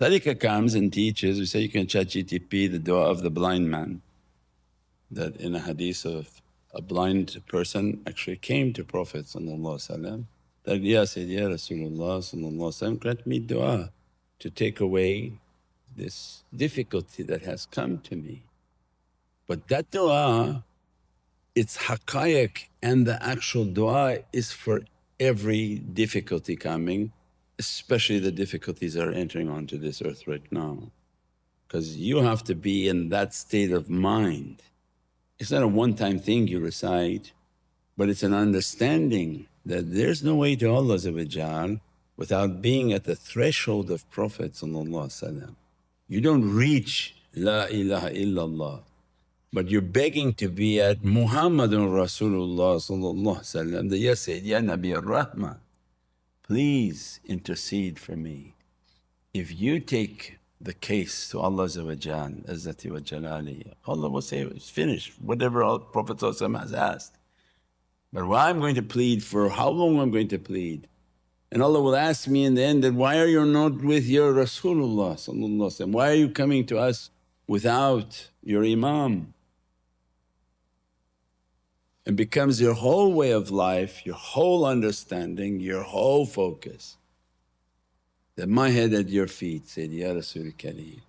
Tariqah comes and teaches, we say you can chat GTP the du'a of the blind man, that in a hadith of a blind person actually came to Prophet that, Ya Sayyidi Ya Rasulullah grant me du'a to take away this difficulty that has come to me. But that du'a, its haqqaiq and the actual du'a is for every difficulty coming, especially the difficulties that are entering onto this earth right now. Because you have to be in that state of mind. It's not a one-time thing you recite, but it's an understanding that there's no way to Allah without being at the threshold of Prophet. You don't reach La ilaha illallah, but you're begging to be at Muhammadan Rasulullah the Ya Sayyid Ya Nabi al-Rahmah, please intercede for me. If you take the case to Allah Izzati wa Jalali, Allah will say, it's finished, whatever Prophet has asked. But why I'm going to plead, for how long I'm going to plead? And Allah will ask me in the end that, why are you not with your Rasulullah? Why are you coming to us without your Imam? It becomes your whole way of life, your whole understanding, your whole focus. That my head at your feet, Sayyidi Ya Rasul Kareem,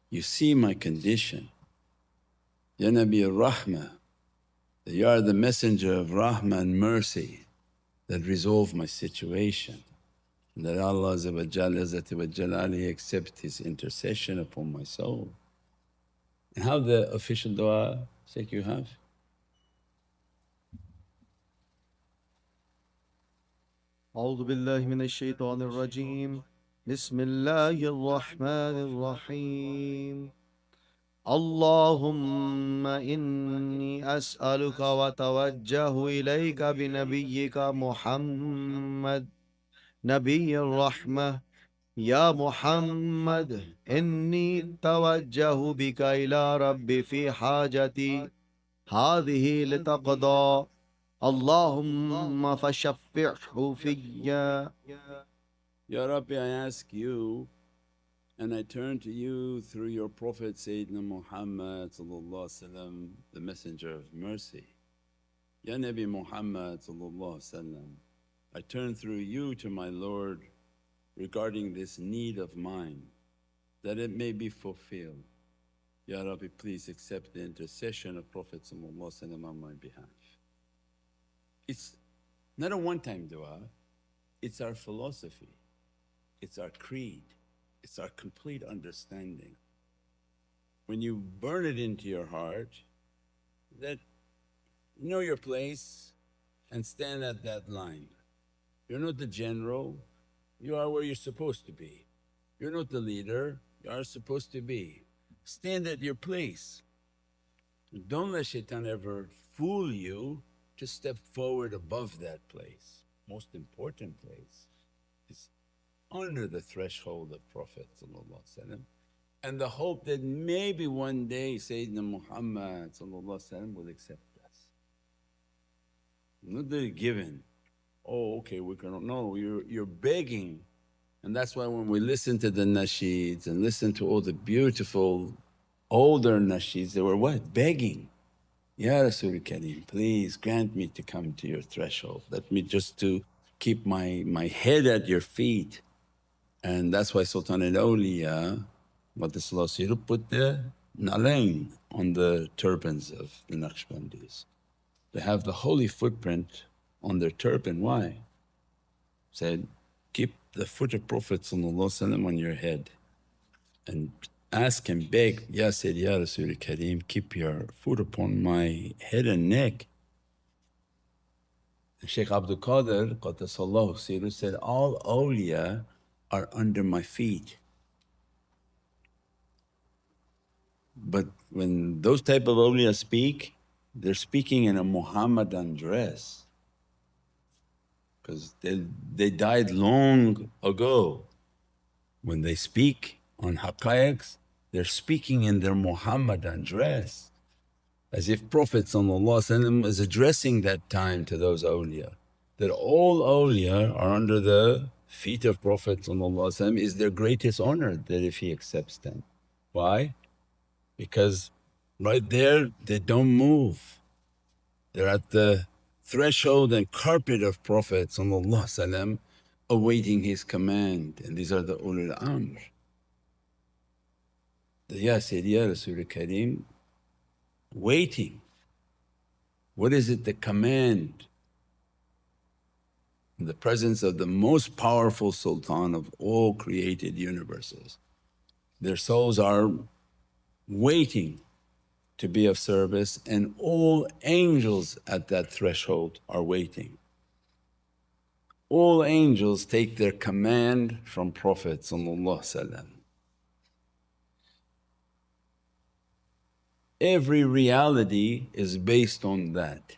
you see my condition. Ya Nabi al-Rahmah, that you are the messenger of rahmah and mercy that resolve my situation. And that Allah Izzati wa Jalali accept His intercession upon my soul. And how the official du'a, Shaykh, you have? أعوذ بالله من الشيطان الرجيم بسم الله الرحمن الرحيم اللهم إني أسألك وأتوجه إليك بنبيك محمد نبي الرحمة يا محمد إني توجه بك إلى ربي في حاجتي هذه لتقضى اللهم فشفعه فيا. Ya Rabbi, I ask you and I turn to you through your Prophet Sayyidina Muhammad, the messenger of mercy. Ya Nabi Muhammad, I turn through you to my Lord regarding this need of mine, that it may be fulfilled. Ya Rabbi, please accept the intercession of Prophet on my behalf. It's not a one-time du'a, it's our philosophy, it's our creed, it's our complete understanding. When you burn it into your heart that know your place and stand at that line. You're not the general, you are where you're supposed to be. You're not the leader, you are supposed to be. Stand at your place. Don't let shaitan ever fool you to step forward above that place. Most important place is under the threshold of Prophet and the hope that maybe one day Sayyidina Muhammad will accept us. Not that given, oh okay we can, no, you're begging. And that's why when we listen to the nasheeds and listen to all the beautiful older nasheeds, they were what? Begging. Ya Rasul Kareem, please grant me to come to your threshold, let me just to keep my head at your feet. And that's why Sultan al-Awliya, Qaddasallahu put the nalain on the turbans of the Naqshbandis. They have the holy footprint on their turban, why? Said, keep the foot of Prophet on your head and ask him, beg, Ya Sayyidi Ya Rasul Kareem, keep your foot upon my head and neck. And Shaykh Abdul Qadir Qaddasallahu Siru said, all awliya are under my feet. But when those type of awliya speak, they're speaking in a Muhammadan dress because they died long ago. When they speak on haqqaiqs, they're speaking in their Muhammadan dress, as if Prophet is addressing that time to those awliya, that all awliya are under the feet of Prophet is their greatest honor, that if he accepts them. Why? Because right there they don't move. They're at the threshold and carpet of Prophet awaiting his command, and these are the ulul amr. Ya Sayyidi Ya Rasul Kareem, waiting. What is it? The command in the presence of the most powerful sultan of all created universes. Their souls are waiting to be of service, and all angels at that threshold are waiting. All angels take their command from Prophet. Every reality is based on that.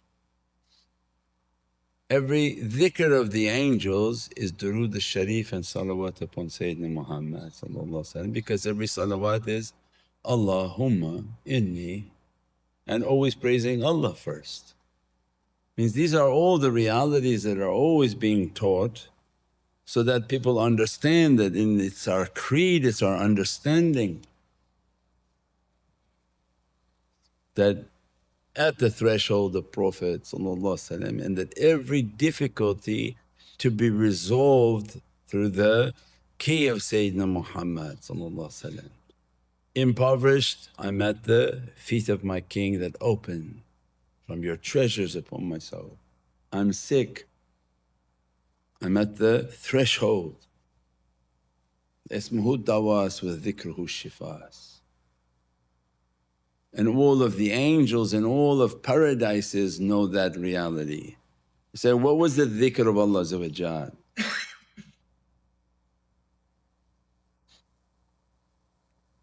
Every dhikr of the angels is durood al-sharif and salawat upon Sayyidina Muhammad, because every salawat is Allahumma inni, and always praising Allah first. Means these are all the realities that are always being taught, so that people understand that it's our creed, it's our understanding that at the threshold of Prophet and that every difficulty to be resolved through the key of Sayyidina Muhammad. Impoverished, I'm at the feet of my King that open from your treasures upon my soul. I'm sick, I'm at the threshold. Ismuhu dawas wa dhikruhu shifas. And all of the angels and all of paradises know that reality. You say, what was the dhikr of Allah?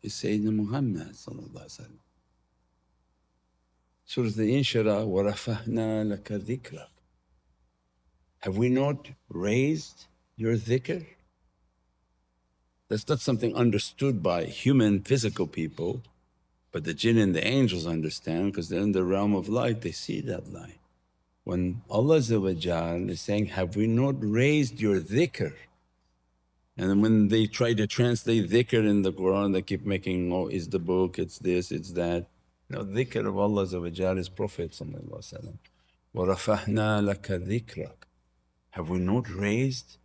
Is Sayyidina Muhammad. Surah Al-Inshirah, وَرَفَعْنَا لَكَ ذِكْرَكَ. Have we not raised your dhikr? That's not something understood by human physical people, but the jinn and the angels understand because they're in the realm of light, they see that light. When Allah is saying, have we not raised your dhikr? And then when they try to translate dhikr in the Qur'an, they keep making, oh, it's the book, it's this, it's that. No, dhikr of Allah is Prophet. وَرَفَعْنَا لَكَ ذِكْرَكَ. Have we not raised?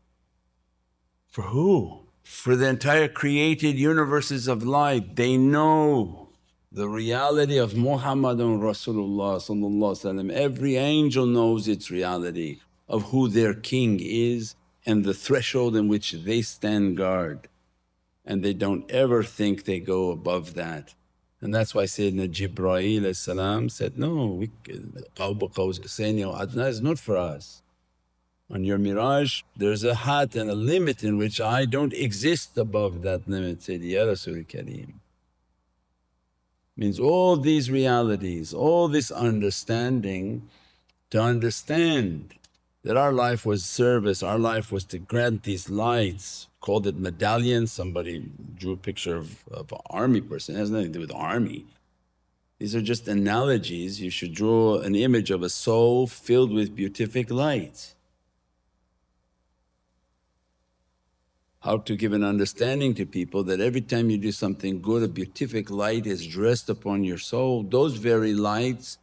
For who? For the entire created universes of light. They know the reality of Muhammadan Rasulullah. Every angel knows its reality of who their king is and the threshold in which they stand guard, and they don't ever think they go above that. And that's why Sayyidina Jibreel said, no, Qawba Qawsaini wa Adna is not for us. On your miraj there's a had and a limit in which I don't exist above that limit, Sayyidi Ya Rasul Kareem. Means all these realities, all this understanding, to understand that our life was service, our life was to grant these lights, called it medallions. Somebody drew a picture of an army person, it has nothing to do with army. These are just analogies. You should draw an image of a soul filled with beatific light. How to give an understanding to people that every time you do something good, a beatific light is dressed upon your soul. Those very lights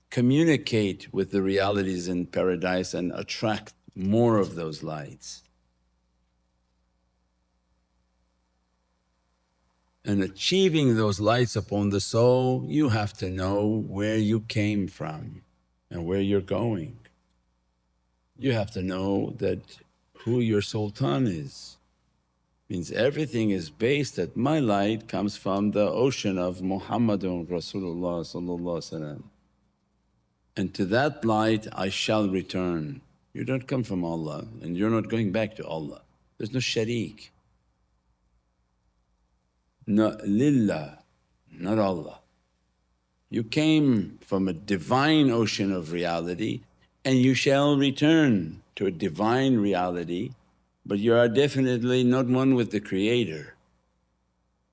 communicate with the realities in paradise and attract more of those lights. And achieving those lights upon the soul, you have to know where you came from and where you're going. You have to know that who your sultan is. Means everything is based that my light comes from the ocean of Muhammadun Rasulullah, and to that light I shall return. You don't come from Allah and you're not going back to Allah. There's no shareek. No, lillah, not Allah. You came from a divine ocean of reality and you shall return to a divine reality, but you are definitely not one with the Creator,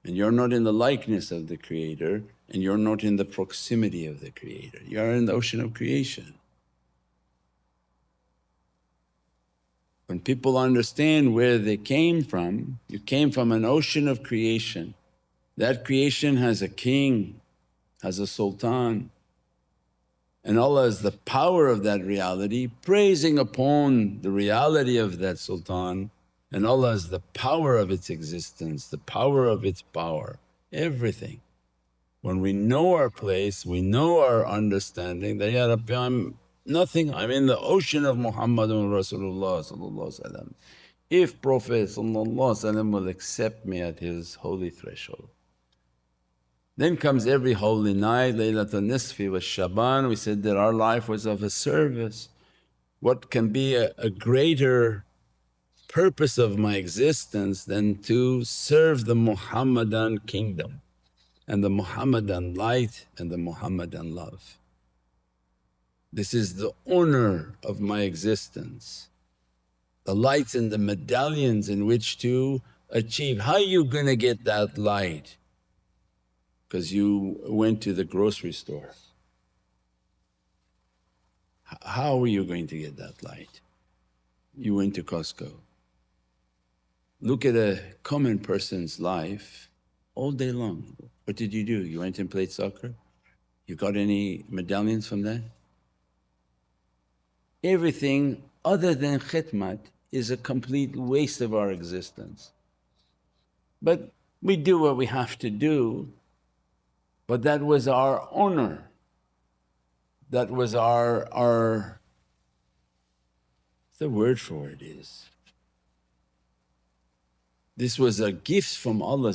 and you're not in the likeness of the Creator, and you're not in the proximity of the Creator. You are in the ocean of creation. When people understand where they came from, you came from an ocean of creation. That creation has a king, has a sultan, and Allah is the power of that reality, praising upon the reality of that sultan, and Allah is the power of its existence, the power of its power, everything. When we know our place, we know our understanding that, Ya Rabbi, I'm nothing, I'm in the ocean of Muhammadun Rasulullah. If Prophet will accept me at his holy threshold. Then comes every holy night, Laylatul Nisfi wa Shaban, we said that our life was of a service. What can be a greater purpose of my existence than to serve the Muhammadan kingdom and the Muhammadan light and the Muhammadan love. This is the honor of my existence, the lights and the medallions in which to achieve. How you gonna get that light? Because you went to the grocery store. How are you going to get that light? You went to Costco. Look at a common person's life all day long. What did you do? You went and played soccer? You got any medallions from that? Everything other than khidmat is a complete waste of our existence. But we do what we have to do, but that was our honor. That was our the word for it is. This was a gift from Allah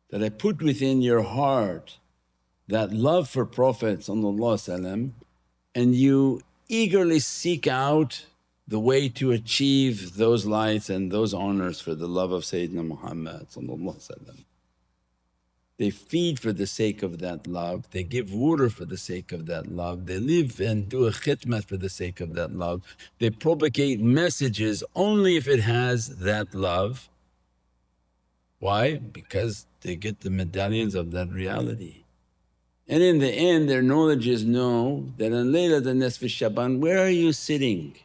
that I put within your heart that love for Prophet and you eagerly seek out the way to achieve those lights and those honors for the love of Sayyidina Muhammad. They feed for the sake of that love, they give water for the sake of that love, they live and do a khidmat for the sake of that love. They propagate messages only if it has that love. Why? Because they get the medallions of that reality. And in the end their knowledge is know that on Laylatul Nisfi Shaban, where are you sitting?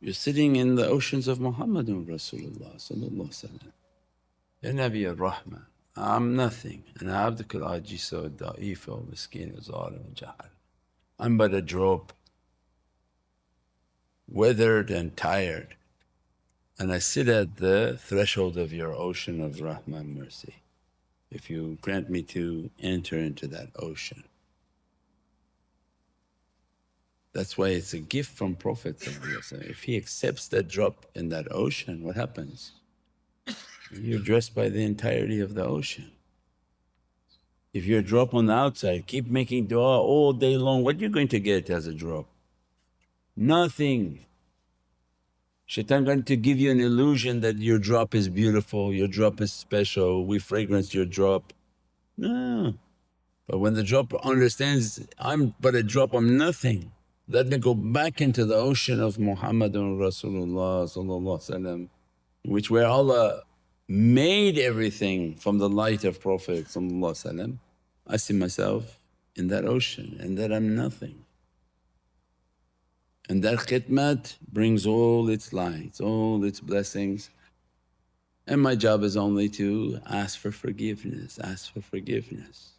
You're sitting in the oceans of Muhammadun Rasulullah. Ya Nabi al-Rahmah, I'm nothing, ana abdukal ajiz wa da'if wa miskeen wa zalim wa jahal. I'm but a drop, weathered and tired, and I sit at the threshold of your ocean of rahmah and mercy. If you grant me to enter into that ocean. That's why it's a gift from Prophet. If he accepts that drop in that ocean, what happens? You're dressed by the entirety of the ocean. If you're a drop on the outside, keep making du'a all day long, what are you going to get as a drop? Nothing. Shaitan going to give you an illusion that your drop is beautiful, your drop is special, we fragrance your drop. No. But when the drop understands, I'm but a drop, I'm nothing, let me go back into the ocean of Muhammadun Rasulullah which where Allah made everything from the light of Prophet. I see myself in that ocean and that I'm nothing. And that khidmat brings all its lights, all its blessings, and my job is only to ask for forgiveness, ask for forgiveness.